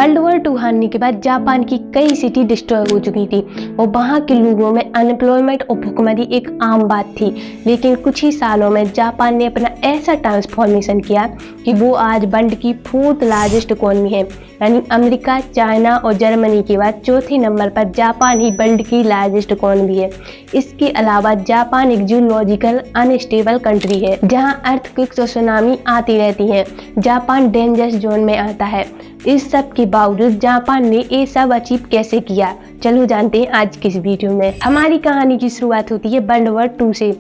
World war 2 हारने के बाद जापान की कई सिटी डिस्ट्रॉय हो चुकी थी और वहाँ के लोगों में अनएम्प्लॉयमेंट और भुखमरी एक आम बात थी। लेकिन कुछ ही सालों में जापान ने अपना ऐसा ट्रांसफॉर्मेशन किया कि वो आज वर्ल्ड की 4th लार्जेस्ट इकोनॉमी है, यानी अमेरिका, चाइना और जर्मनी के बाद चौथे नंबर पर जापान ही वर्ल्ड की लार्जेस्ट इकोनॉमी है। इसके अलावा जापान एक जियोलॉजिकल अनस्टेबल कंट्री है जहां अर्थक्वेक्स और सुनामी आती रहती हैं। जापान डेंजरस जोन में आता है। इस सब के बावजूद जापान ने ये सब अचीव कैसे किया, चलो जानते हैं आज की इस वीडियो में। हमारी कहानी की शुरुआत होती है वर्ल्ड वॉर 2 से।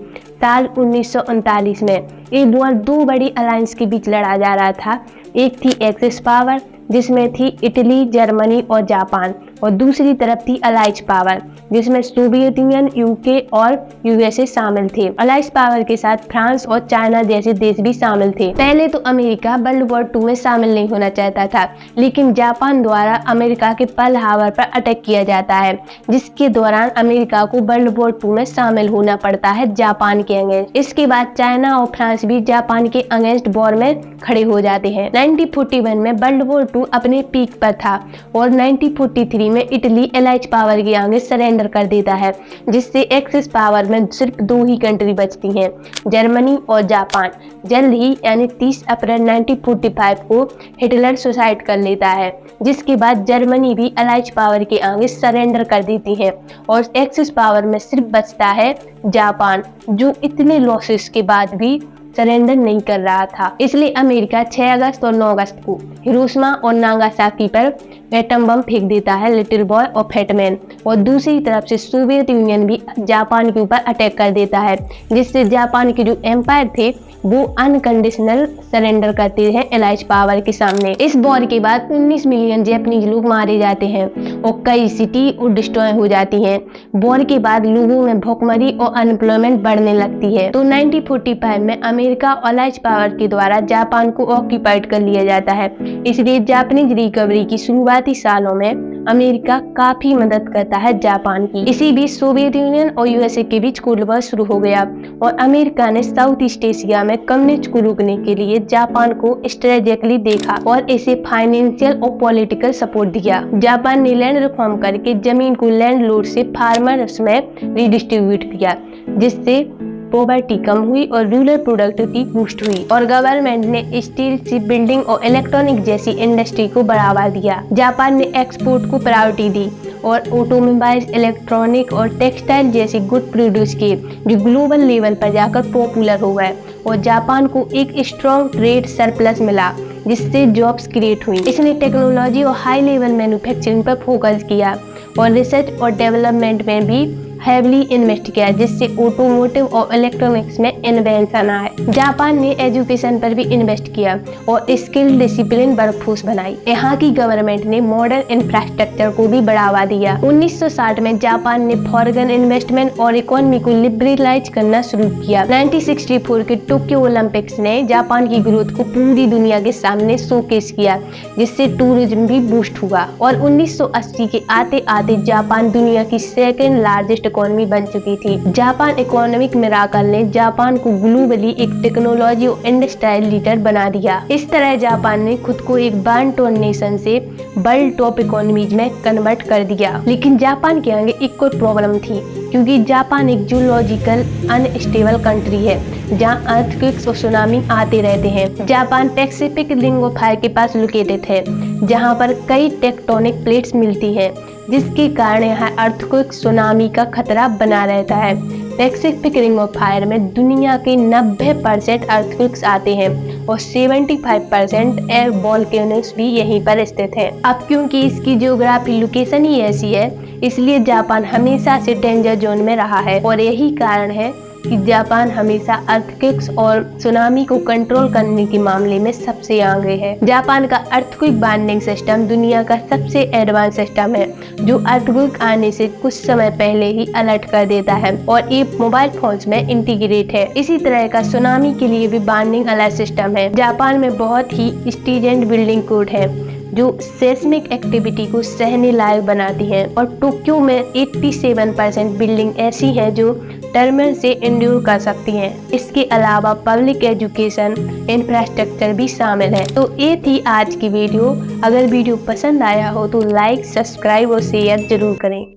साल 1939 में एक वॉर दो बड़ी अलायंस के बीच लड़ा जा रहा था। एक थी एक्सिस पावर जिसमें थी इटली, जर्मनी और जापान, और दूसरी तरफ थी अलाइज पावर जिसमें सोवियत यूनियन, यूके और यूएसए शामिल थे। अलाइज पावर के साथ फ्रांस और चाइना जैसे देश भी शामिल थे। पहले तो अमेरिका वर्ल्ड वॉर 2 में शामिल नहीं होना चाहता था, लेकिन जापान द्वारा अमेरिका के पर्ल हार्बर पर अटैक किया जाता है, जिसके दौरान अमेरिका को वर्ल्ड वॉर 2 में शामिल होना पड़ता है जापान के अगेंस्ट। इसके बाद चाइना और फ्रांस भी जापान के अगेंस्ट वॉर में खड़े हो जाते हैं। 1941 में वर्ल्ड वॉर 2 अपने पीक पर था और 1943 में इटली अलाइज पावर के आगे सरेंडर कर देता है, जिससे एक्सिस पावर में सिर्फ दो ही कंट्री बचती हैं, जर्मनी और जापान। जल्द ही यानी 30 अप्रैल 1945 को हिटलर सुसाइड कर लेता है, जिसके बाद जर्मनी भी अलाइज पावर के आगे सरेंडर कर देती है और एक्सिस पावर में सिर्फ बचता है जापान, जो इतने लॉसेस के बाद भी सरेंडर नहीं कर रहा था। इसलिए अमेरिका 6 अगस्त और 9 अगस्त को हिरोशिमा और नागासाकी पर एटम बम फेंक देता है, लिटिल बॉय और फैटमैन। और दूसरी तरफ से सोवियत यूनियन भी जापान के ऊपर अटैक कर देता है, जिससे जापान के जो एम्पायर थे वो अनकंडीशनल सरेंडर करते हैं अलाइज पावर के सामने। इस वॉर के बाद 19 मिलियन जापानीज लोग मारे जाते हैं और कई सिटी और डिस्ट्रॉय हो जाती हैं। वॉर के बाद लोगों में भुखमरी और अनएम्प्लॉयमेंट बढ़ने लगती है। तो 1945 में अमेरिका और अलाइज पावर के द्वारा जापान को ऑक्यूपाइड कर लिया जाता है। इसलिए जापानीज रिकवरी की शुरुआती सालों में अमेरिका काफी मदद करता है जापान की। इसी बीच सोवियत यूनियन और यूएसए के बीच कोल्ड वॉर शुरू हो गया और अमेरिका ने साउथ ईस्ट एशिया में कम्युनिस्ट को रोकने के लिए जापान को स्ट्रेटेजिकली देखा और इसे फाइनेंशियल और पॉलिटिकल सपोर्ट दिया। जापान ने लैंड रिफॉर्म करके जमीन को लैंडलॉर्ड से फार्मर्स में रिडिस्ट्रीब्यूट किया, जिससे पॉवर्टी कम हुई और रूरल प्रोडक्टिविटी बूस्ट हुई। और गवर्नमेंट ने स्टील, शिप बिल्डिंग और इलेक्ट्रॉनिक जैसी इंडस्ट्री को बढ़ावा दिया। जापान ने एक्सपोर्ट को प्रायोरिटी दी और ऑटोमोबाइल्स, इलेक्ट्रॉनिक और टेक्सटाइल जैसे गुड प्रोड्यूस किए, जो ग्लोबल लेवल पर जाकर पॉपुलर हो गए। और जापान को एक स्ट्रॉन्ग ट्रेड सरप्लस मिला, जिससे जॉब्स क्रिएट हुई। इसने टेक्नोलॉजी और हाई लेवल मैन्युफैक्चरिंग पर फोकस किया और रिसर्च और डेवलपमेंट में भी हैवली इन्वेस्ट किया, जिससे ऑटोमोटिव और इलेक्ट्रॉनिक्स में इन्वेंशन आए। जापान ने एजुकेशन पर भी इन्वेस्ट किया और स्किल डिसिप्लिन वर्कफोर्स बनाई। यहाँ की गवर्नमेंट ने मॉडर्न इंफ्रास्ट्रक्चर को भी बढ़ावा दिया। 1960 में जापान ने फॉरेन इन्वेस्टमेंट और इकोनॉमी को लिबरलाइज करना शुरू किया। 1964 के टोक्यो ओलंपिक्स ने जापान की ग्रोथ को पूरी दुनिया के सामने शोकेस किया, जिससे टूरिज्म भी बूस्ट हुआ। और 1980 के आते आते जापान दुनिया की सेकेंड लार्जेस्ट इकोनॉमी बन चुकी थी। जापान इकोनॉमिक मिराकल ने जापान को ग्लोबली एक टेक्नोलॉजी और इंडस्ट्रियल लीडर बना दिया। इस तरह जापान ने खुद को एक वन टोन नेशन से वर्ल्ड टॉप इकोनॉमीज में कन्वर्ट कर दिया। लेकिन जापान के आगे एक और प्रॉब्लम थी, क्योंकि जापान एक जियोलॉजिकल अनस्टेबल कंट्री है जहां अर्थक्वेक्स और सुनामी आते रहते हैं। Japan Pacific ring of fire के पास लोकेटेड है, जहां पर कई टेक्टोनिक प्लेट्स मिलती हैं, जिसके कारण यहाँ अर्थक्वेक, सुनामी का खतरा बना रहता है। पैसिफिक रिंग ऑफ फायर में दुनिया के 90% अर्थक्वेक्स आते हैं और 75% एयर वोल्केनोस भी यहीं पर स्थित है। अब क्योंकि इसकी ज्योग्राफी लोकेशन ही ऐसी है, इसलिए जापान हमेशा से डेंजर जोन में रहा है और यही कारण है कि जापान हमेशा अर्थक्वेक्स और सुनामी को कंट्रोल करने के मामले में सबसे आगे है। जापान का अर्थक्वेक वार्निंग सिस्टम दुनिया का सबसे एडवांस सिस्टम है, जो अर्थक्वेक आने से कुछ समय पहले ही अलर्ट कर देता है और ये मोबाइल फोन्स में इंटीग्रेट है। इसी तरह का सुनामी के लिए भी वार्निंग अलर्ट सिस्टम है। जापान में बहुत ही स्ट्रिजेंट बिल्डिंग कोड है, जो सेस्मिक एक्टिविटी को सहने लायक बनाती हैं। और टोक्यो में 87% बिल्डिंग ऐसी हैं जो टर्मर से इंड्यूर कर सकती हैं। इसके अलावा पब्लिक एजुकेशन इंफ्रास्ट्रक्चर भी शामिल है। तो ये थी आज की वीडियो। अगर वीडियो पसंद आया हो तो लाइक, सब्सक्राइब और शेयर जरूर करें।